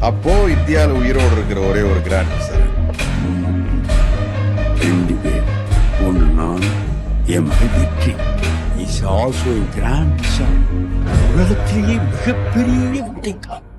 அப்போ இந்தியாவில் உயிரோடு இருக்கிற ஒரே ஒரு கிராண்ட் மாஸ்டர் ரெண்டு பேர், ஒன்று நான், என் மகன் வெற்றி. Is also a grandson. உலகத்திலேயே மிகப்பெரிய வெற்றிக்காரன்.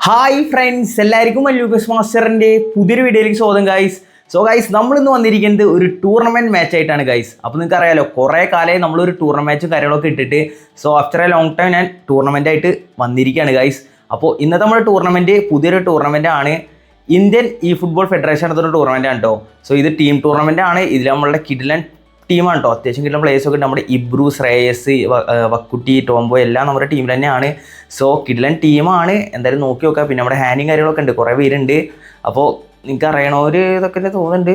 ഹായ് ഫ്രണ്ട്സ്, എല്ലാവർക്കും ലൂക്കസ് മാസ്റ്ററിൻ്റെ പുതിയൊരു വീഡിയോയിലേക്ക് സ്വാഗതം ഗൈസ്. സോ ഗൈസ്, നമ്മളിന്ന് വന്നിരിക്കുന്നത് ഒരു ടൂർണമെൻറ്റ് മാച്ച് ആയിട്ടാണ് ഗൈസ്. അപ്പോൾ നിങ്ങൾക്ക് അറിയാലോ, കുറേ കാലമായി നമ്മളൊരു ടൂർണമെൻറ്റ് മാച്ചും കാര്യങ്ങളൊക്കെ ഇട്ടിട്ട് so after A long time ഞാൻ ടൂർണമെൻ്റ് ആയിട്ട് വന്നിരിക്കുകയാണ് ഗൈസ്. അപ്പോൾ ഇന്നത്തെ നമ്മുടെ ടൂർണമെൻറ്റ് പുതിയൊരു ടൂർണമെൻ്റ് ആണ്. ഇന്ത്യൻ ഈ ഫുട്ബോൾ ഫെഡറേഷൻ നടത്തുന്ന ടൂർണമെൻ്റ് ആണ് കേട്ടോ. സോ ഇത് ടീം ടൂർണമെൻ്റ് ആണ്. ഇതിൽ നമ്മളുടെ കിഡിലൻ ടീമാണ് കേട്ടോ. അത്യാവശ്യം കിട്ടുന്ന പ്ലേയേഴ്സൊക്കെ നമ്മുടെ ഇബ്രു, ശ്രേയസ്, വക്കുട്ടി, ടോംബോ എല്ലാം നമ്മുടെ ടീമിൽ തന്നെയാണ്. സോ കിഡിലൻ ടീമാണ്. എന്തായാലും നോക്കി നോക്കാം. പിന്നെ നമ്മുടെ ഹാൻഡിങ് കാര്യങ്ങളൊക്കെ ഉണ്ട്, കുറേ പേരുണ്ട്. അപ്പോൾ നിങ്ങൾക്ക് അറിയണവർ ഇതൊക്കെ തോന്നുന്നുണ്ട്.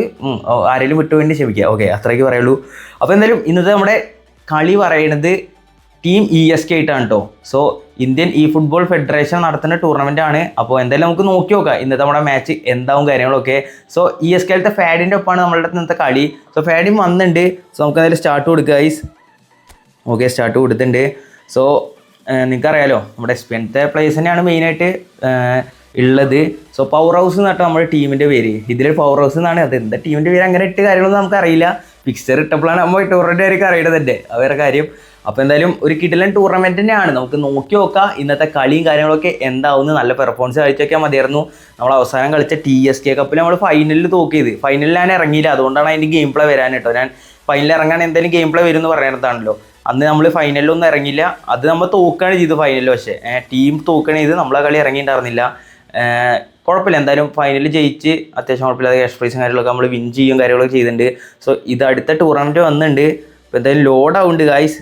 ആരെങ്കിലും വിട്ടുവേണ്ടി ക്ഷമിക്കുക. ഓക്കെ, അത്രയ്ക്ക് പറയുള്ളൂ. അപ്പോൾ എന്തായാലും ഇന്നത്തെ നമ്മുടെ കളി പറയുന്നത് ടീം ESK ആയിട്ടാണ് കേട്ടോ. സോ ഇന്ത്യൻ ഈ ഫുട്ബോൾ ഫെഡറേഷൻ നടത്തുന്ന ടൂർണമെൻ്റ് ആണ്. അപ്പോൾ എന്തായാലും നമുക്ക് നോക്കി നോക്കാം ഇന്നത്തെ നമ്മുടെ മാച്ച് എന്താവും കാര്യങ്ങളൊക്കെ. സോ ESKയിലത്തെ ഫാഡിൻ്റെ ഒപ്പമാണ് നമ്മളുടെ ഇന്നത്തെ കളി. സോ ഫാഡിൻ വന്നിട്ടുണ്ട്. സോ നമുക്ക് എന്തായാലും സ്റ്റാർട്ട് കൊടുക്കുക ഗൈസ്. ഓക്കെ, സ്റ്റാർട്ട് കൊടുത്തിട്ടുണ്ട്. സോ നിങ്ങൾക്കറിയാലോ, നമ്മുടെ എക്സ്പീരിയൻത്തെ പ്ലേയേഴ്സ് തന്നെയാണ് മെയിനായിട്ട് ഉള്ളത്. സോ പവർ ഹൗസ് എന്നിട്ട് നമ്മുടെ ടീമിൻ്റെ പേര്. ഇതിൽ പവർ ഹൗസ് എന്നാണ്. അത് എന്താ ടീമിൻ്റെ പേര് അങ്ങനെ ഇട്ട് കാര്യങ്ങളൊന്നും നമുക്കറിയില്ല. ഫിക്സർ ഇട്ടപ്പോഴാണ് നമ്മൾ ടൂറിൻ്റെ പേരൊക്കെ അറിയണതല്ലേ, വേറെ കാര്യം. അപ്പോൾ എന്തായാലും ഒരു കിടിലൻ ടൂർണമെൻറ്റ് തന്നെയാണ്. നമുക്ക് നോക്കി നോക്കാം ഇന്നത്തെ കളിയും കാര്യങ്ങളൊക്കെ എന്താവുന്നു. നല്ല പെർഫോമൻസ് കാഴ്ചവെക്കാൻ മതിയായിരുന്നു. നമ്മൾ അവസാനം കളിച്ച TSK കപ്പിൽ നമ്മൾ ഫൈനലിൽ തോക്കിയത്. ഫൈനലിൽ ഞാൻ ഇറങ്ങിയില്ല, അതുകൊണ്ടാണ് അതിൻ്റെ ഗെയിം പ്ലേ വരാൻ കേട്ടോ. ഞാൻ ഫൈനലിൽ ഇറങ്ങാൻ എന്തായാലും ഗെയിം പ്ലേ വരും എന്ന് പറയുന്നതാണല്ലോ. അന്ന് നമ്മൾ ഫൈനലിലൊന്നും ഇറങ്ങിയില്ല. അത് നമ്മൾ തോക്കുകയാണ് ചെയ്തു ഫൈനലിൽ. പക്ഷേ ടീം തോക്കുകയാണ് ചെയ്ത് നമ്മളെ കളി ഇറങ്ങിയിട്ടുണ്ടായിരുന്നില്ല. കുഴപ്പമില്ല, എന്തായാലും ഫൈനലിൽ ജയിച്ച് അത്യാവശ്യം കുഴപ്പമില്ലാതെ ക്യാഷ് പ്രൈസും കാര്യങ്ങളൊക്കെ നമ്മൾ വിൻ ചെയ്യും കാര്യങ്ങളൊക്കെ ചെയ്തിട്ടുണ്ട്. സോ ഇത് അടുത്ത ടൂർണമെൻറ്റ് വന്നിട്ടുണ്ട്. ഇപ്പോൾ എന്തായാലും ലോഡ് ആവുന്നുണ്ട് ഗായ്സ്.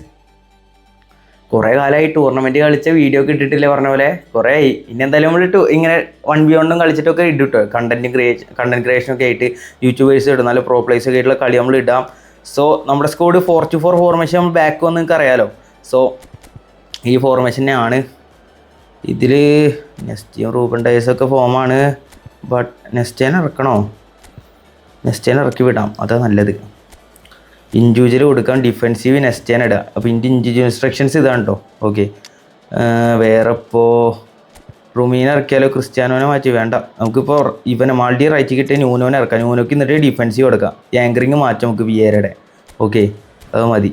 കുറേ കാലമായി ടൂർണമെൻറ്റ് കളിച്ച വീഡിയോ ഒക്കെ ഇട്ടിട്ടില്ലേ, പറഞ്ഞ പോലെ കുറേ ആയി. ഇനി എന്തായാലും നമ്മൾ ഇങ്ങനെ 1v1 കളിച്ചിട്ടൊക്കെ ഇടും കേട്ടോ. കണ്ടന്റ് ക്രിയേഷനൊക്കെ ആയിട്ട് യൂട്യൂബേഴ്സ് ഇടും, നല്ല പ്രോ പ്ലേസ് ഒക്കെ ആയിട്ടുള്ള കളി നമ്മൾ ഇടാം. സോ നമ്മുടെ സ്കോഡ് 4-4 ഫോർമേഷൻ നമ്മൾ ബാക്ക് വന്ന് നിങ്ങൾക്ക് അറിയാലോ. സോ ഈ ഫോർമേഷൻ തന്നെയാണ്. ഇതിൽ നെസ്റ്റീൻ റൂബൻ ഡയസൊക്കെ ഫോമാണ്. ബട്ട് നെസ്റ്റേൻ ഇറക്കണോ? നെസ്റ്റേൻ ഇറക്കി വിടാം, അതാ നല്ലത്. ഇൻഡിവിജ്വൽ കൊടുക്കാം, ഡിഫെൻസീവ് നെസ്റ്റേൻ ഇടുക. അപ്പോൾ ഇൻഡിവിജ്വൽ ഇൻസ്ട്രക്ഷൻസ് ഇതാണ് കേട്ടോ. ഓക്കെ, വേറെ ഇപ്പോൾ റുമീനെ ഇറക്കിയാലോ? ക്രിസ്ത്യാനോനെ മാറ്റി വേണ്ട. നമുക്കിപ്പോൾ ഇവനെ മാൾഡി റൈറ്റ് കിട്ടിയ ന്യൂനോനെ ഇറക്കാം. ന്യൂനോക്ക് എന്നിട്ട് ഡിഫെൻസീവ് കൊടുക്കാം. ആങ്കറിങ് മാറ്റാം നമുക്ക് വിയേരയുടെ. ഓക്കെ, അത് മതി.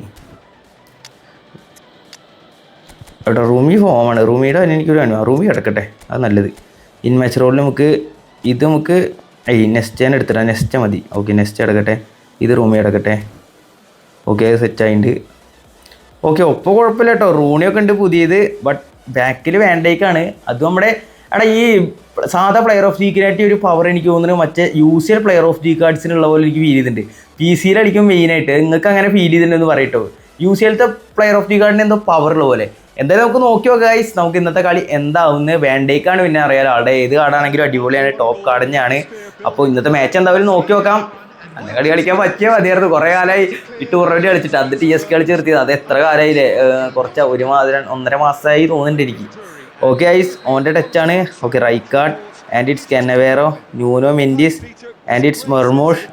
അവിടെ റൂമി ഫോമാണ്. റൂമിയുടെ എനിക്കൊരു വേണം. റൂമി കിടക്കട്ടെ, അത് നല്ലത്. ഇൻ മാച്ച് റോളിൽ നമുക്ക് നെസ്റ്റേനെ എടുത്തിടാം. നെസ്റ്റ മതി. ഓക്കെ, നെസ്റ്റ് എടുക്കട്ടെ. ഇത് റൂമി എടുക്കട്ടെ. ഓക്കെ, സെറ്റായിട്ടുണ്ട്. ഓക്കെ, ഒപ്പം കുഴപ്പമില്ല കേട്ടോ. റൂണിയൊക്കെ ഉണ്ട് പുതിയത്. ബട്ട് ബാക്കിൽ വേണ്ടേക്കാണ്. അത് നമ്മുടെ ഈ സാധാ പ്ലെയർ ഓഫ് വീക്കിനായിട്ട് ഒരു പവർ എനിക്ക് തോന്നുന്നു മറ്റേ UCL പ്ലെയർ ഓഫ് വീക്ക് കാർഡ്സിനുള്ള പോലെ എനിക്ക് ഫീൽ ചെയ്തിട്ടുണ്ട്. PC അടിക്കും മെയിനായിട്ട്. നിങ്ങൾക്ക് അങ്ങനെ ഫീൽ ചെയ്തിട്ടുണ്ടെന്ന് പറയട്ടോ. UCLത്തെ പ്ലെയർ ഓഫ് വീക്ക് കാർഡിന് എന്തോ പവറുള്ള പോലെ. എന്തായാലും നമുക്ക് നോക്കി നോക്കാം ഗൈസ്. നമുക്ക് ഇന്നത്തെ കളി എന്താവുന്നത്. വേണ്ടേക്കാണ് പിന്നെ അറിയാലോ. ആളുടെ ഏത് കാർഡാണെങ്കിലും അടിപൊളിയാണ്, ടോപ്പ് കാർഡ് തന്നെയാണ്. അപ്പോൾ ഇന്നത്തെ മാച്ച് എന്തായാലും നോക്കി നോക്കാം. നല്ല കളി കളിക്കാൻ പറ്റിയ മതിയായിരുന്നു. കുറേ കാലമായി ഈ ടൂർണമെൻറ്റ് കളിച്ചിട്ട്. അത് TSK കളിച്ച് നിർത്തിയത്. അത് എത്ര കാലമായില്ലേ? കുറച്ച് 1.5 മാസമായി തോന്നുന്നുണ്ട് എനിക്ക്. ഓക്കെ ഗൈസ്, ഓൻ്റെ ടച്ചാണ്. Okay, Rijkaard and it's Cannavaro, Nuno Mendes and it's Marmoush.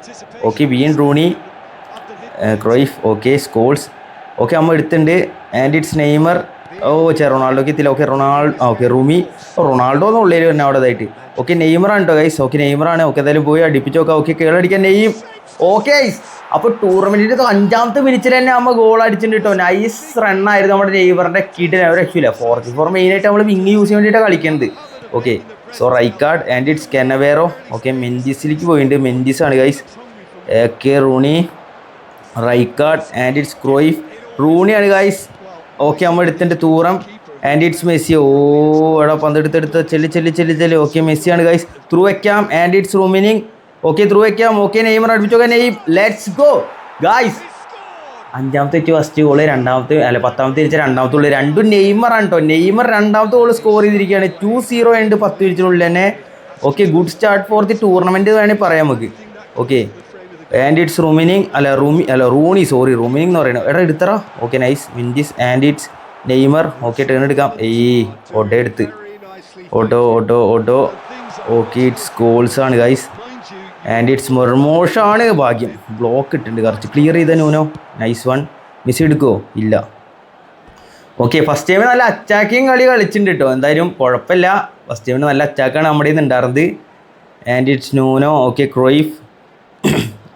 Okay, Wayne Rooney, Cruyff. Okay, Scholes. Okay, അമ്മ എടുത്തിട്ടുണ്ട്. And it's Neymar. റൊണാൾഡോക്ക് എത്തില്ല. ഓക്കെ, ഓക്കെ, റൊണാൾഡോ എന്നുള്ളതിൽ തന്നെ അവിടെ ഇതായിട്ട്. ഓക്കെ, നെയ്മറാണ് കേട്ടോ ഗൈസ്. ഓക്കെ, നെയ്മറാണ്. ഓക്കെ, എന്തായാലും പോയി അടിപ്പിച്ച് നോക്കാം. ഓക്കെ, കേളടിക്കാൻ നെയ്യും. ഓക്കെ ഗൈസ്, അപ്പോൾ ടൂർണമെൻറ്റിൻ്റെ 5ാമത്തെ മിനിറ്റിൽ തന്നെ നമ്മൾ ഗോൾ അടിച്ചിട്ടുണ്ട് കേട്ടോ. നൈസ് റണ്ണായിരുന്നു നമ്മുടെ നെയ്മറിൻ്റെ കിഡിന്. അവർ രക്ഷയില്ല. 4-4 മെയിനായിട്ട് നമ്മൾ വിങ് യൂസ് ചെയ്യാൻ വേണ്ടിയിട്ടാണ് കളിക്കുന്നത്. Okay, so Rijkaard and it's Cannavaro. Okay, മെൻഡിസിലേക്ക് പോയിട്ടുണ്ട്. മെൻഡിസാണ് guys. Okay, Rooney, Rijkaard and it's Cruyff. റൂണിയാണ് ഗൈസ്. ഓക്കെ, നമ്മൾ എടുത്തിട്ട് തൂറം ആൻഡ് ഇറ്റ്സ് മെസ്സി. എടാ പന്തെടുത്തെടുത്ത് ചെല്ലി. ഓക്കെ, മെസ്സിയാണ് ഗൈസ്. ത്രൂ വയ്ക്കാം and it's Rummenigge. Okay, through വയ്ക്കാം. ഓക്കെ, നെയ്മർ അടുപ്പിച്ചോക്കെ. Neymar, let's go guys. 5ാമത്തെ ഫസ്റ്റ് ഗോള്, 10ാമത്തെ തിരിച്ച 2ാമത്തെ ഗോള്. രണ്ടും നെയ്മറാണ് കേട്ടോ. നെയ്മർ 2ാമത്തെ ഗോൾ സ്കോർ ചെയ്തിരിക്കുകയാണ്. 2-0 ഉണ്ട് 10 മിനിറ്റിനുള്ളിൽ തന്നെ. Okay, good start for the tournament വേണമെങ്കിൽ പറയാം നമുക്ക്. Okay, and it's Rummenigge Rooney sorry Rummenigge എന്ന് പറയുന്നത്. എടാ എടുത്തറ. ഓക്കെ നൈസ് വിൻഡീസ് and it's Neymar. Okay turn എടുക്കാം. ഓട്ടോ എടുത്ത് ഓട്ടോ ഓക്കെ ഇറ്റ്സ് ഗോൾസ് ആണ് ഗൈസ്. ആൻഡ് ഇറ്റ്സ് മെർമോഷാണ്. ഭാഗ്യം ബ്ലോക്ക് ഇട്ടുണ്ട് കുറച്ച് ക്ലിയർ ചെയ്ത നൂനോ. Nice one. മിസ് എടുക്കുമോ? ഇല്ല. ഓക്കെ ഫസ്റ്റ് ടൈം നല്ല അറ്റാക്കിങ് കളി കളിച്ചിട്ടുണ്ട് കേട്ടോ. എന്തായാലും കുഴപ്പമില്ല. ഫസ്റ്റ് ടൈമിന് നല്ല അറ്റാക്കാണ് നമ്മുടെ നിന്ന് ഉണ്ടായിരുന്നത്. And it's Nuno. Okay Cruyff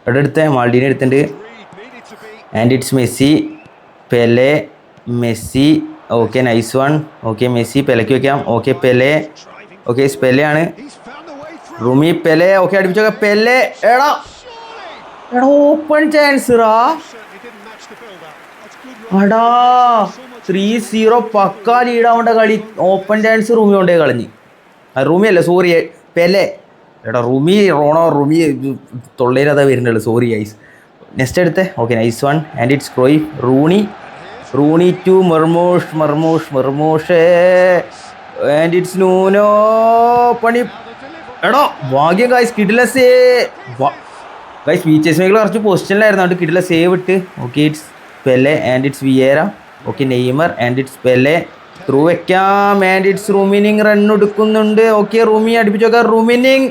ഇവിടെ എടുത്ത മാൾഡീനെ എടുത്തിട്ടുണ്ട്. And it's Messi Pele Messi. Okay nice one. Okay Messi പെലയ്ക്ക് വെക്കാം. Okay Pele. ഓക്കെ പെലെയാണ്. Rumi Pele. ഓക്കെ അടുപ്പിച്ചോക്കെ പെലെ. എടാ ഓപ്പൺ ചാൻസ് റാ. അടാ 3-0 പക്ക ലീഡാവേണ്ട കളി. ഓപ്പൺ ചാൻസ് റൂമി കൊണ്ടേ കളഞ്ഞ്. റൂമി അല്ല സോറി പെലെ. എടാ റൂമി തൊള്ളയിലതാ വരുന്നുള്ളൂ. Sorry guys. നെക്സ്റ്റ് എടുത്തേ. Okay nice one. And it's Cruyff Rooney to Marmoush and it's Nuno. പണി. എടാ ഭാഗ്യം ഗൈസ് കിടില ഗൈസ് ഫീച്ചേഴ്സ് മേഖല കുറച്ച് പൊസിഷനിലായിരുന്നു. അതുകൊണ്ട് കിടില സേവ് ഇട്ട്. Okay it's Pele and it's Vieira. Okay Neymar and it's Pele through വെക്കാം. ആൻഡ് ഇറ്റ്സ് റൂമിനിങ് റൺ എടുക്കുന്നുണ്ട്. ഓക്കെ റൂമി അടുപ്പിച്ച് നോക്കാം. റൂമിനിങ്.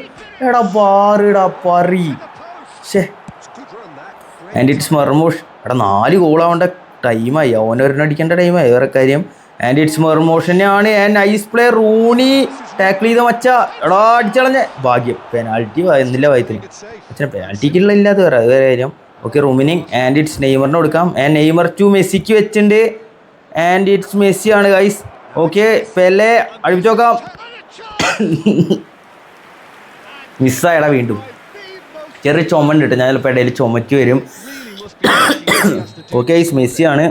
എടാ പാറിടാ പറി. And it's Marmoush. എടാ 4 ഗോളാവേണ്ട ടൈമായി. അവനൊരെണ്ണം അടിക്കേണ്ട ടൈമായി വേറെ കാര്യം. ആൻഡ് ഇറ്റ്സ് മെർമോഷനെയാണ്. And nice play Rooney tackle ചെയ്ത മച്ച. എടാ അടിച്ചളഞ്ഞ ഭാഗ്യം. പെനാൽറ്റി എന്നില്ല വയത്തിന്. അച്ഛനെ പെനാൽറ്റിക്കുള്ള ഇല്ലാത്ത വേറെ അത് വേറെ കാര്യം. ഓക്കെ റൂമിനിങ്. ആൻഡ് ഇറ്റ്സ് നെയ്മറിന് കൊടുക്കാം. ആൻഡ് നെയ്മർ ടു മെസ്സിക്ക് വെച്ചിട്ടുണ്ട്. ആൻഡ് ഇറ്റ്സ് മെസ്സി ആണ് ഗൈസ്. ഓക്കെ പെലെ അടുപ്പിച്ച് നോക്കാം. മിസ്സായടാ വീണ്ടും. ചെറിയ ചുമണ്ട് കിട്ടും. ഞാൻ ചിലപ്പോൾ ഇടയിൽ ചുമറ്റ് വരും. ഓക്കെ ഗൈസ് മെസ്സി ആണ്.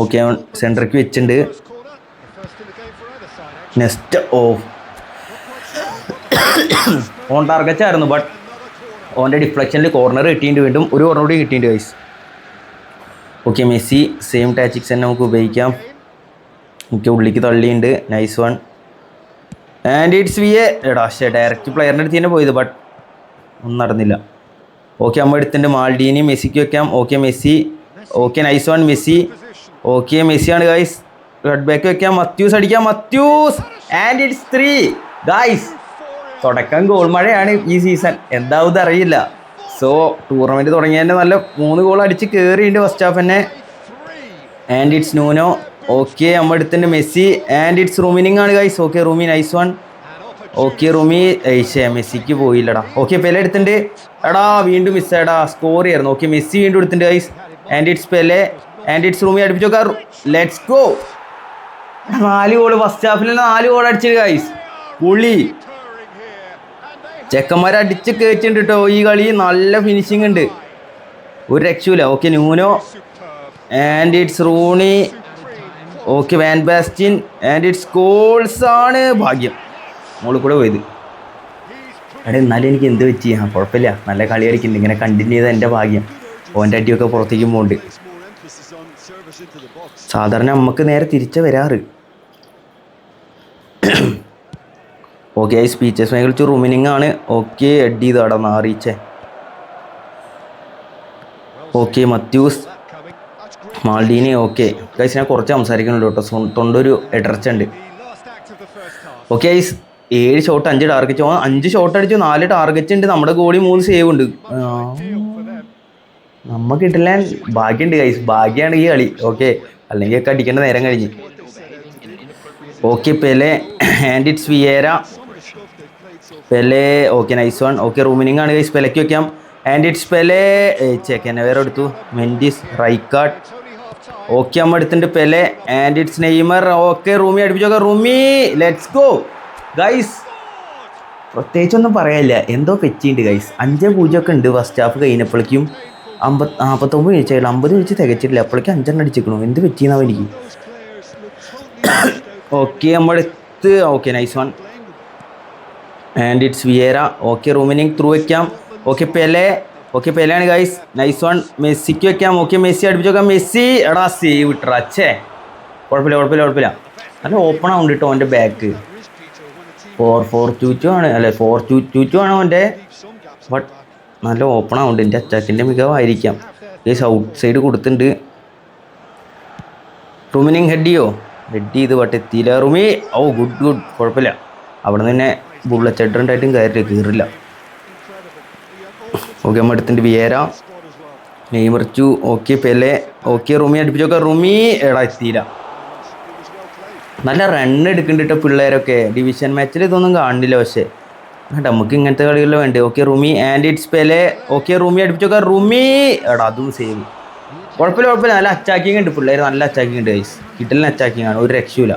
ഓക്കെ അവൻ സെൻറ്ററിക്ക് വെച്ചിട്ടുണ്ട്. നെക്സ്റ്റ് ഓൺ ടാർഗറ്റ് ആയിരുന്നു. ബട്ട് ഓൻ്റെ ഡിഫ്ലക്ഷനിൽ കോർണർ കിട്ടിയിട്ട് വീണ്ടും ഒരു കോർണർ കൂടി കിട്ടിയിട്ടുണ്ട് guys. Okay Messi same tactics തന്നെ നമുക്ക് ഉപയോഗിക്കാം. എനിക്ക് ഉള്ളിലേക്ക് തള്ളിയുണ്ട്. Nice one. ആൻഡ് ഇറ്റ്സ് എടാ ഡയറക്റ്റ് പ്ലെയറിൻ്റെ അടുത്ത് തന്നെ പോയത്. ബട്ട് ഒന്നും നടന്നില്ല. ഓക്കെ അമ്മ എടുത്തിട്ടുണ്ട്. മാൾഡീനി മെസ്സിക്ക് വെക്കാം. Okay Messi. Okay nice one Messi. Okay മെസ്സിയാണ് ഗൈസ്. റെഡ് ബാക്ക് വെക്കാം. മത്യൂസ് അടിക്കാം. Matthaus and it's 3 guys. തുടക്കം ഗോൾ മഴയാണ് ഈ സീസൺ. എന്താവും അറിയില്ല. സോ ടൂർണമെൻറ്റ് തുടങ്ങിയതിൻ്റെ നല്ല 3 ഗോൾ അടിച്ച് കയറിയിട്ടുണ്ട് ഫസ്റ്റ് ഹാഫ് തന്നെ. And it's Nuno. ഓക്കെ അമ്മ എടുത്തിട്ടുണ്ട്. മെസ്സി ആൻഡ് ഇറ്റ്സ് റൂമിനിങ് ആണ് guys. Okay Rumi nice one. Okay Rumi മെസ്സിക്ക് പോയില്ലടാ. ഓക്കെ പെലെ എടുത്തിട്ടുണ്ട്. എടാ വീണ്ടും മിസ്സായടാ. സ്കോർ ചെയ്യായിരുന്നു. ഓക്കെ മെസ്സി വീണ്ടും എടുത്തിട്ടുണ്ട് guys. And it's Pele and it's Rumi അടുപ്പിച്ച് നോക്കാം. Let's go. 4 goal first Hafil 4 goal അടിച്ചത് ഗൈസ്. പുള്ളി ചെക്കന്മാരെ അടിച്ച് കയറ്റിണ്ട് കേട്ടോ. ഈ കളി നല്ല ഫിനിഷിംഗ് ഉണ്ട്. ഒരു രക്ഷയില്ല. Okay Nuno and it's Rooney. Okay van Bastin and it's goals ആണ്. ഭാഗ്യം മോളിൽ കൂടെ പോയത്. എടാ എന്നാലും എനിക്ക് എന്ത് വെച്ച് ചെയ്യാം. കുഴപ്പമില്ല. നല്ല കളി കളിക്കുന്നുണ്ട്. ഇങ്ങനെ കണ്ടിന്യൂ ചെയ്ത എൻ്റെ ഭാഗ്യം. ഓൻ്റെ അടിയൊക്കെ പുറത്തേക്ക് പോകുന്നുണ്ട്. സാധാരണ നമുക്ക് നേരെ തിരിച്ച വരാറ്. ഓക്കെ സ്പീച്ചസ് മേഖല റൂമിനിങ് ആണ്. ഓക്കെ എഡ് ചെയ്താടാ നാറിച്ചേ. Okay Matthaus Maldini. Okay guys ഞാൻ കുറച്ച് സംസാരിക്കുന്നുള്ളൂ കേട്ടോ. തൊണ്ടൊരു ഇടർച്ച ഉണ്ട്. Okay guys 7 shot 5 target. 5 shot അടിച്ചു 4 ടാർഗറ്റ് ഉണ്ട്. നമ്മുടെ ഗോളി 3 സേവ് ഉണ്ട്. നമുക്ക് കിട്ടില്ല ഭാഗ്യമുണ്ട് ഗൈസ്. ഭാഗ്യമാണ് ഈ കളി. ഓക്കെ അല്ലെങ്കിൽ ഒക്കെ അടിക്കേണ്ട നേരം കഴിഞ്ഞ്. Okay Pele and it's Vieira. Pele okay nice one. Okay Rummenigge ആണ് ഗൈസ്. പെലയ്ക്ക് വെക്കാം. And it's Pele. ചെക്കനെ വേറെ എടുത്തു. Mendes Rijkaard. ഓക്കെ അമ്മ എടുത്തിട്ടുണ്ട്. Pele and it's Neymar. Okay Rumi അടുപ്പിച്ച് നോക്കാം. Rumi let's go guys. പ്രത്യേകിച്ചൊന്നും പറയാനില്ല. എന്തോ പെച്ചിണ്ട് ഗൈസ്. 5-0 ഒക്കെ ഉണ്ട് ഫസ്റ്റ് ഹാഫ് കഴിഞ്ഞപ്പോഴേക്കും. 49 മിനിറ്റായില്ല. 50 മിനിറ്റ് തികച്ചിട്ടില്ല. അപ്പോഴേക്കും 5 അടിച്ചിരിക്കണു. എന്ത് പറ്റിയെന്നാവും എനിക്ക്. ഓക്കെ നമ്മളെടുത്ത്. Okay nice one. And it's Vieira. Okay Rummenigge through വയ്ക്കാം. Okay Pele. ഓക്കെ പെലെയാണ് ഗൈസ്. Nice one. മെസ്സിക്ക് വെക്കാം. ഓക്കെ മെസ്സി അടുപ്പിച്ച് നോക്കാം. മെസ്സി. എടാ സേവ് ഇട്ടറാ. കുഴപ്പമില്ല. നല്ല ഓപ്പൺ ആവുന്നുണ്ട് കേട്ടോ അവൻ്റെ ബാക്ക്. 4-4-2-2 ആണ്. അല്ലെ 4-2-2-2 ആണ് അവൻ്റെ. ബട്ട് നല്ല ഓപ്പൺ ആവുന്നുണ്ട്. എൻ്റെ അറ്റാക്കിൻ്റെ മികവായിരിക്കാം. ഗൈസ് ഔട്ട് സൈഡ് കൊടുത്തിട്ടുണ്ട്. റുമിനിങ് ഹെഡ് ചെയ്ത് ബട്ട് എത്തിയില്ല. റുമി ഗുഡ് കുഴപ്പമില്ല. അവിടെ നിന്ന് തന്നെ ബുള്ളറ്റ് ഹെഡർ ഉണ്ടായിട്ടും കയറില്ല. ഓക്കെ നമ്മൾ എടുത്തിട്ടുണ്ട്. വിയേര നെയ്മറിച്ചു. Okay Pele. ഓക്കെ റുമി അടുപ്പിച്ചോക്കെ. റുമി എത്തിയില്ല. നല്ല റണ്ണ് എടുക്കുന്നുണ്ട് പിള്ളേരൊക്കെ. ഡിവിഷൻ മാച്ചിൽ ഇതൊന്നും കാണുന്നില്ല. പക്ഷേ നമുക്ക് ഇങ്ങനത്തെ കളികളിൽ വേണ്ടേ. Okay Rumi and it's Pele. Okay Rumi അടുപ്പിച്ചോക്കെ. റുമി അതും സേവ്. കുഴപ്പമില്ല. നല്ല അറ്റാക്കിങ് ഉണ്ട് പിള്ളേർ. നല്ല അറ്റാക്കിങ് ഉണ്ട് ഗൈസ്. കിട്ടലിന് അറ്റാക്കിങ് ആണ്. ഒരു രക്ഷയില്ല.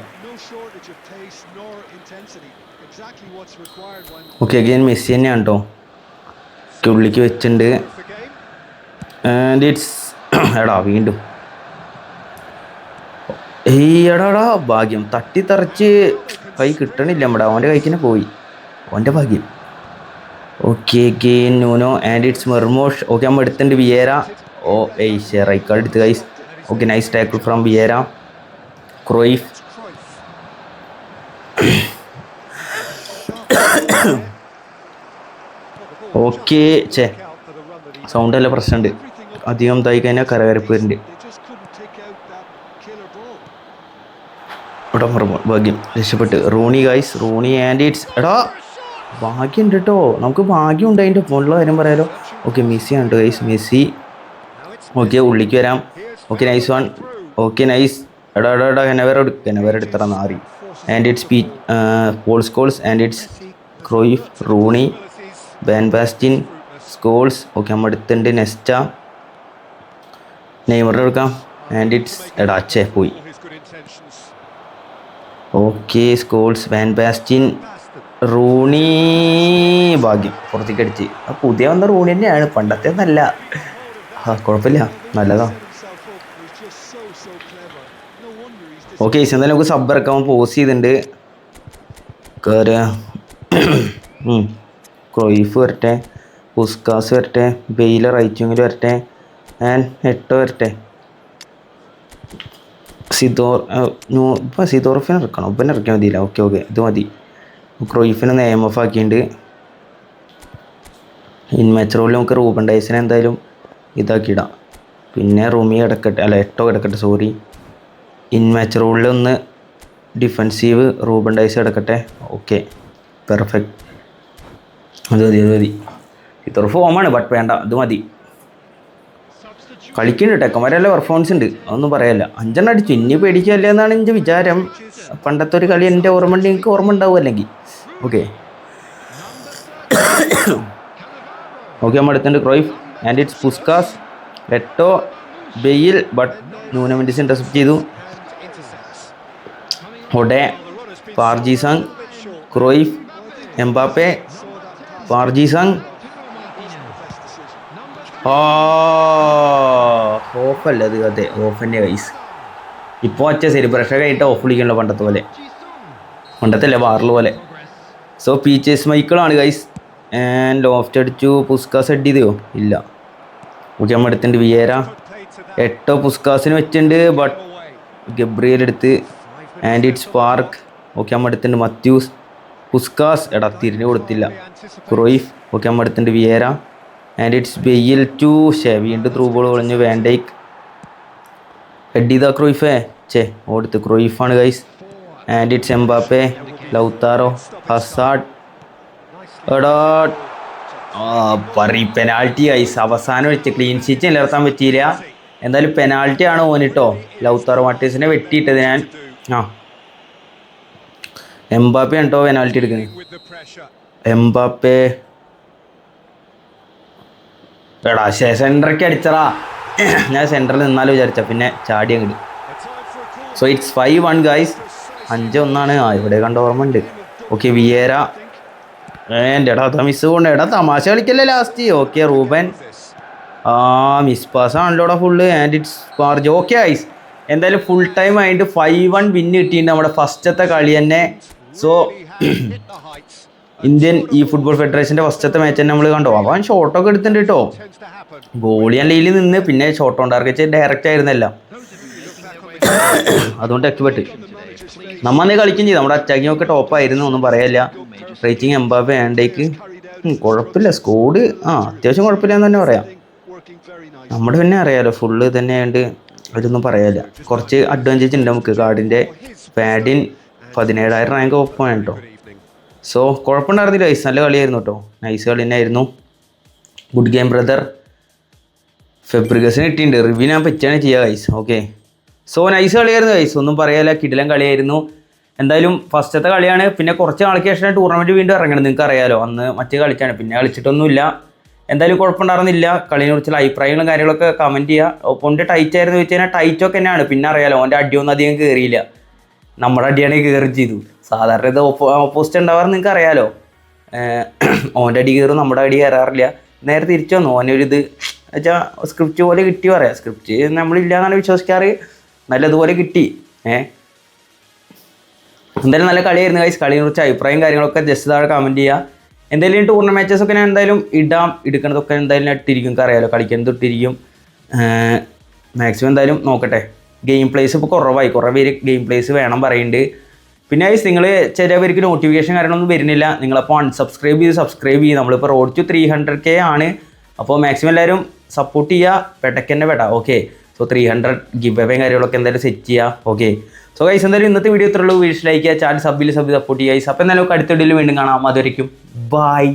ഓക്കെ അഗൈൻ മെസ്സി തന്നെയാണ് കേട്ടോ. ഉള്ളിക്ക് വെച്ചിട്ടുണ്ട്. ആൻഡ് ഇറ്റ്സ് വീണ്ടും ഭാഗ്യം തട്ടിത്തറച്ച് കൈ കിട്ടണില്ല. നമ്മുടെ അവൻ്റെ കൈക്കിനെ പോയി. അവൻ്റെ ഭാഗ്യം. Okay again Nuno and it's Marmoush. Okay നമ്മൾ എടുത്തിട്ടുണ്ട്. വിയേര. റൈറ്റ് കാർഡ് എടുത്ത് guys. Okay nice tackle from Vieira. Cruyff. Okay sound നല്ല പ്രശ്നമുണ്ട്. അധികം ഇതായി കഴിഞ്ഞാൽ കരകരപ്പ് വരുന്നുണ്ട്. ഇവിടെ ഭാഗ്യം രക്ഷപ്പെട്ട്. Rooney guys. Rooney and it's ഭാഗ്യം ഉണ്ട് കേട്ടോ. നമുക്ക് ഭാഗ്യം ഉണ്ട്. അതിൻ്റെ ഫോണിലുള്ള കാര്യം പറയാലോ. ഓക്കെ മെസ്സി ആണ് കേട്ടോ ഗൈസ്. മെസ്സി. ഓക്കെ ഉള്ളിക്ക് വരാം. Okay nice one. Okay nice. Cannavaro എടുത്തറ നാറി. And it's Paul Scholes and it's Cruyff. Rooney. Van Basten. Scholes. Okay നമ്മൾ എടുത്തിട്ടുണ്ട്. നെസ്റ്റ. നെയ്മറിന് എടുക്കാം. ആൻഡ് ഇറ്റ്സ് പോയി. Okay Scholes. Van Basten. Rooney. ഭാഗ്യം പുറത്തേക്ക് അടിച്ച്. പുതിയ വന്ന റൂണി തന്നെയാണ്. പണ്ടത്തെ ഒന്നല്ല. കുഴപ്പമില്ല. നല്ലതാ. ഓക്കെ എന്തായാലും നമുക്ക് സബ് ഇറക്കാൻ പോസ് ചെയ്തിട്ടുണ്ട്. കയറുക. ക്രോയിഫ് വരട്ടെ. പുസ്കാസ് വരട്ടെ. ബെയില റൈറ്റ് വിങ്ങിൽ വരട്ടെ. ആൻഡ് എട്ടോ വരട്ടെ. സിദോർഫിനെ ഇറക്കണം. ഒപ്പനെ ഇറക്കിയാൽ മതിയില്ല. ഓക്കെ ഇത് മതി. ക്രോയിഫിനെ നിയമഫ് ആക്കിയിട്ടുണ്ട്. ഇൻ മാച്ച് റോളിൽ നമുക്ക് റൂബൻ ഡൈസിനെ എന്തായാലും ഇതാക്കിയിടാം. പിന്നെ റൂമി കിടക്കട്ടെ. എട്ടോ കിടക്കട്ടെ. സോറി. ഇൻ മാച്ച് റോളിൽ ഒന്ന് ഡിഫെൻസീവ് റൂബൻ ഡൈസ് കിടക്കട്ടെ. Okay perfect. അത് മതി. ഇതൊരു ഫോമാണ്. ബട്ട് വേണ്ട. അത് മതി. കളിക്കുന്നുണ്ട്. ടെക്കന്മാരെല്ലാം പെർഫോമൻസ് ഉണ്ട്. അതൊന്നും പറയല്ല. 5 അടിച്ചു. ഇനി പേടിക്കല്ലേ എന്നാണ് എൻ്റെ വിചാരം. പണ്ടത്തെ ഒരു കളി എൻ്റെ ഓർമ്മ ഉണ്ട്. എനിക്ക് ഓർമ്മ ഉണ്ടാവും അല്ലെങ്കിൽ. ഓക്കെ നമ്മൾ എടുത്തിട്ടുണ്ട്. Cruyff and it's Puskas. Eto'o Bale. But Nuno Mendes intercept ചെയ്തു. ഒഡെ. പാർജിസങ്. ക്രോയിഫ്. എംബാപ്പെ. പാർജിസങ്. ഓഫല്ല അത്. അതെ ഓഫിൻ്റെ കൈസ്. ഇപ്പോൾ സെലിബ്രേഷൻ ആയിട്ട് ഓഫ് വിളിക്കണല്ലോ പണ്ടത്തെ പോലെ. പണ്ടത്തല്ലേ വാറിൽ പോലെ. സോ പീച്ചേഴ്സ് മൈക്കിളാണ് ഗൈസ്. ആൻഡ് ലോഫ്റ്റ് അടിച്ചു. പുസ്കാസ് ഹെഡ് ചെയ്തോ ഇല്ല. ഓക്കെ നമ്മൾ എടുത്തിട്ടുണ്ട്. വിയേര. എട്ടോ പുസ്കാസിന് വെച്ചിട്ടുണ്ട്. ബട്ട് ഗബ്രിയൽ എടുത്ത്. And it's Park. ഓക്കെ നമ്മൾ എടുത്തിട്ടുണ്ട്. മത്യൂസ്. പുസ്കാസ് തിരിഞ്ഞ് കൊടുത്തില്ല. ക്രോയിഫ്. ഓക്കെ നമ്മൾ എടുത്തിട്ടുണ്ട്. Vieira. And it's Bale to. വീണ്ടും ത്രൂ ബോൾ കളഞ്ഞു. വാൻഡൈക്ക് ഹെഡ് ചെയ്ത. ക്രോയിഫേ ഓടുത്ത്. ക്രോയിഫാണ് guys. And it's Mbappe. Lautaro. Hazard. Penalty guys. അവസാനം വെച്ച് ക്ലീൻ ഷീറ്റ് നിലനിർത്താൻ പറ്റിയില്ല. എന്തായാലും പെനാൾട്ടി ആണ് ഓനിട്ടോ. ലൗത്താറോ മാർട്ടിൻസിനെ വെട്ടിയിട്ടത് ഞാൻ. എംബാപ്പെ ഉണ്ടോ പെനാൾട്ടി എടുക്കുന്നത്. എംബാപ്പെ സെൻറ്ററൊക്കെ അടിച്ചടാ. ഞാൻ സെൻറ്ററിൽ നിന്നാലും വിചാരിച്ച പിന്നെ ചാടി അങ്ങോട്ട്. So it's 5-1 guys. 5-1 ഇവിടെ കണ്ട ഓർമ്മ ഉണ്ട്. Okay Vieira. അതാ മിസ് കൊണ്ട് തമാശ കളിക്കല്ലേ last. Okay Ruben. Miss pass ആണല്ലോടാ ഫുള്ള്. ആൻഡ് ഇറ്റ്സ് പാർജ്. ഓക്കെ ഗൈസ് എന്തായാലും ഫുൾ ടൈം ആയിട്ട് 5-1 വിന്ന് കിട്ടിയിട്ടുണ്ട് നമ്മുടെ ഫസ്റ്റത്തെ കളി തന്നെ. സോ ഇന്ത്യൻ ഫുട്ബോൾ ഫെഡറേഷൻ്റെ ഫസ്റ്റത്തെ മാച്ച് തന്നെ നമ്മൾ കണ്ടോ. അവൻ ഷോട്ടൊക്കെ എടുത്തിട്ടുണ്ട് കേട്ടോ. ഗോളി ലീലിൽ നിന്ന് പിന്നെ ഷോട്ട് ഓൺ ടാർഗറ്റ് ഡയറക്റ്റ് ആയിരുന്നല്ല. അതുകൊണ്ട് രക്ഷപ്പെട്ട് നമ്മന്നേ കളിക്കുകയും ചെയ്തു. നമ്മുടെ അറ്റാക്കിംഗ് ഒക്കെ ടോപ്പായിരുന്നു. ഒന്നും പറയാനില്ല. റേറ്റിംഗ് എംബാപ്പെ ആൻഡേക്ക് കുഴപ്പമില്ല, സ്കോഡ് അത്യാവശ്യം കുഴപ്പമില്ല എന്ന് തന്നെ പറയാം. നമ്മുടെ പിന്നെ അറിയാലോ ഫുള്ള് തന്നെ ആയതുകൊണ്ട് അതൊന്നും പറയാനില്ല. കുറച്ച് അഡ്വാൻറ്റേജ് ഉണ്ട് നമുക്ക്. കാർഡിൻ്റെ പാഡിൻ 17,000 റാങ്ക് ഒപ്പമാണ് കേട്ടോ. സോ കുഴപ്പമുണ്ടായിരുന്നില്ല ഗൈസ്, നല്ല കളിയായിരുന്നു കേട്ടോ, നൈസ് കളി തന്നെ ആയിരുന്നു. Good game brother. ഫെബ്രിഗസിന് കിട്ടിയിട്ടുണ്ട്, റിവ്യൂ ഞാൻ പറ്റുകയാണ് ചെയ്യുക ഗൈസ്. ഓക്കെ, സോ നൈസ് കളിയായിരുന്നു ഗൈസ്, ഒന്നും പറയാനില്ല, കിടിലൻ കളിയായിരുന്നു. എന്തായാലും ഫസ്റ്റത്തെ കളിയാണ്. പിന്നെ കുറച്ച് നാൾക്ക് ശേഷം ടൂർണമെൻറ്റ് വീണ്ടും ഇറങ്ങണം, നിങ്ങൾക്ക് അറിയാലോ. അന്ന് മറ്റേ കളിച്ചാണ്, പിന്നെ കളിച്ചിട്ടൊന്നുമില്ല. എന്തായാലും കുഴപ്പമുണ്ടായിരുന്നില്ല. കളിയെ കുറിച്ചുള്ള അഭിപ്രായങ്ങളും കാര്യങ്ങളൊക്കെ കമൻറ്റ് ചെയ്യുക. ഒപ്പോണ്ട് ടൈറ്റ് ആയിരുന്നു ചോദിച്ചു കഴിഞ്ഞാൽ ടൈറ്റൊക്കെ തന്നെയാണ്. പിന്നെ അറിയാലോ ഓൻ്റെ അടിയൊന്നും അധികം കയറിയില്ല, നമ്മുടെ അടിയാണെങ്കിൽ കയറി ചെയ്തു. സാധാരണ ഇത് ഓപ്പോസിറ്റ് ഉണ്ടാവാറ് നിങ്ങൾക്ക് അറിയാലോ. ഓൻ്റെ അടി കയറും, നമ്മുടെ അടി കയറാറില്ല. നേരെ തിരിച്ചു വന്നു. ഓനൊരിത് വെച്ചാൽ സ്ക്രിപ്റ്റ് പോലെ കിട്ടി പറയാം. സ്ക്രിപ്റ്റ് നമ്മളില്ല എന്നാണ് വിശ്വസിക്കാറ്, നല്ലതുപോലെ കിട്ടി. എന്തായാലും നല്ല കളിയായിരുന്നു ഗൈസ്. കളിയെ കുറിച്ച് അഭിപ്രായം കാര്യങ്ങളൊക്കെ ജസ്റ്റ് താഴെ കമൻറ്റ് ചെയ്യുക. എന്തായാലും ടൂർണമെൻറ്റ് മാച്ചസൊക്കെ ഞാൻ എന്തായാലും എടുക്കണതൊക്കെ എന്തായാലും ഇട്ടിരിക്കും, അറിയാലോ, കളിക്കുന്നത് ഇട്ടിരിക്കും. മാക്സിമം എന്തായാലും നോക്കട്ടെ. ഗെയിം പ്ലേസ് ഇപ്പോൾ കുറവായി, കുറേ പേര് ഗെയിം പ്ലേസ് വേണം പറയുന്നുണ്ട്. പിന്നെ ഗൈസ് നിങ്ങൾ ചില പേർക്ക് നോട്ടിഫിക്കേഷൻ കാര്യങ്ങളൊന്നും വരുന്നില്ല, നിങ്ങളപ്പോൾ അൺസബ്സ്ക്രൈബ് ചെയ്ത് സബ്സ്ക്രൈബ് ചെയ്യുക. നമ്മളിപ്പോൾ റോഡ് ടു 300K ആണ്. അപ്പോൾ മാക്സിമം എല്ലാവരും സപ്പോർട്ട് ചെയ്യുക, പെടക്കന്നെ പെടാം. ഓക്കെ, സോ 300 ഗിവ് അവേ കാര്യങ്ങളൊക്കെ എന്തായാലും സെറ്റ് ചെയ്യുക. ഓക്കെ, സോ ഗൈസ് എന്തായാലും ഇന്നത്തെ വീഡിയോ ഇത്രയുള്ളൂ. വീഡിയോ ലൈക്ക് ചെയ്യുക, ചാനൽ സപ്പോർട്ട് ചെയ്യുക ഗൈസ്. അപ്പോൾ എന്തായാലും അടുത്ത വീഡിയോയിൽ വീണ്ടും കാണാം. അതുവരെയ്ക്കും ബൈ.